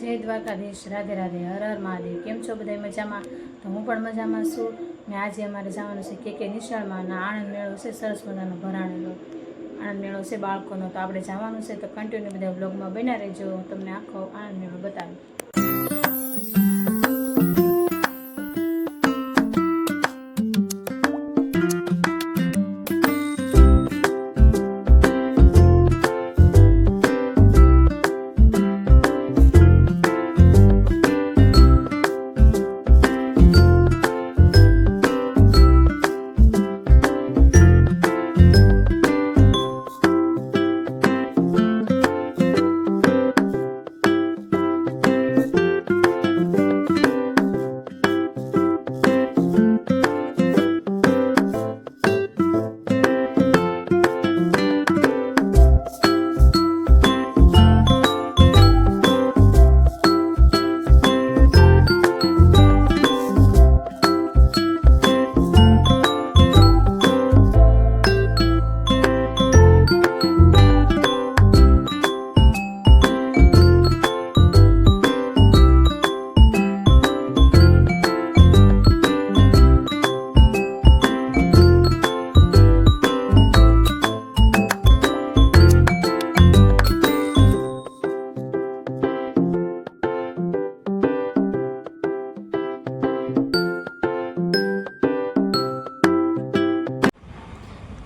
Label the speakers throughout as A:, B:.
A: જય દ્વારકાધીશ, રાધે રાધે, હર હર મહાદેવ। કેમ છો બધા મજામાં? તો હું પણ મજામાં છું ને આજે અમારે જવાનું છે કે નિશાળમાં અને આણંદ મેળો છે, સરસ મજાનો ભરાણેલો આણંદ મેળો છે બાળકોનો। તો આપણે જવાનું છે, તો કન્ટિન્યુ બધા બ્લોગમાં બન્યા રહેજો, તમને આખો આણંદ મેળો બતાવું।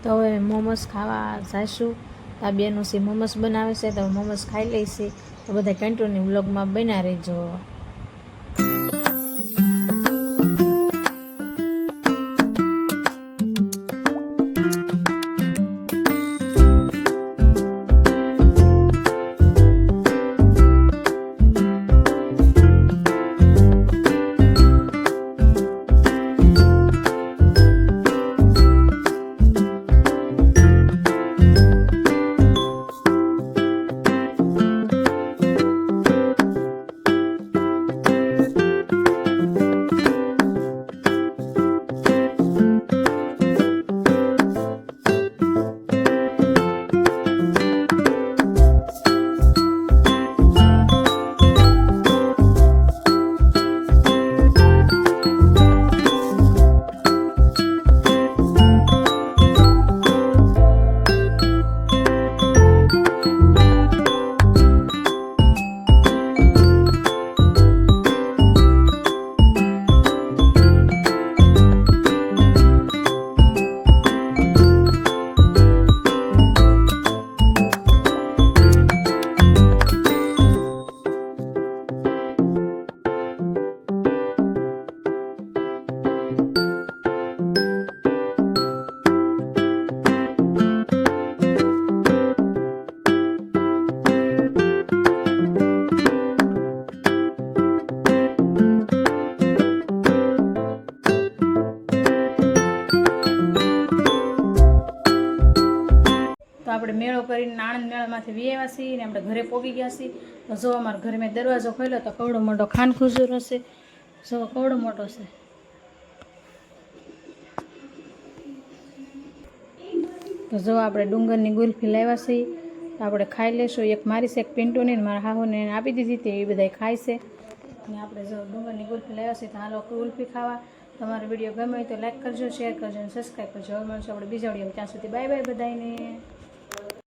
A: તો હવે મોમોસ ખાવા જઈશું। આ બેનું છે મોમોસ બનાવે છે, તો મોમોસ ખાઈ લઈશી। તો બધા કન્ટિન્યુ વ્લોગમાં બન્યા રહેજો। તો આપણે મેળો કરીને આણંદ મેળામાંથી વિયેવા છીએ ને આપણે ઘરે પહોંચી ગયા છીએ। તો જો અમારા ઘરે મેં દરવાજો ખોલ્યો તો કવડો મોટો ખાનખુજુર હશે, જો કવડો મોટો છે। તો જો આપણે ડુંગરની ગુલ્ફી લાવ્યા છીએ, તો આપણે ખાઈ લેશું। એક મારી છે, એક પિન્ટુને મારા હાહુને આપી દીધી હતી, એ બધા ખાય છે। અને આપણે જો ડુંગરની ગુલ્ફી લાવ્યા છીએ, તો હાલો ગુલ્ફી ખાવા। તમારો વિડીયો ગમે હોય તો લાઈક કરજો, શેર કરજો અને સબસ્ક્રાઈબ કરજો। હવે મળશું આપણે બીજા વિડીયો, ત્યાં સુધી બાય બાય બધાને।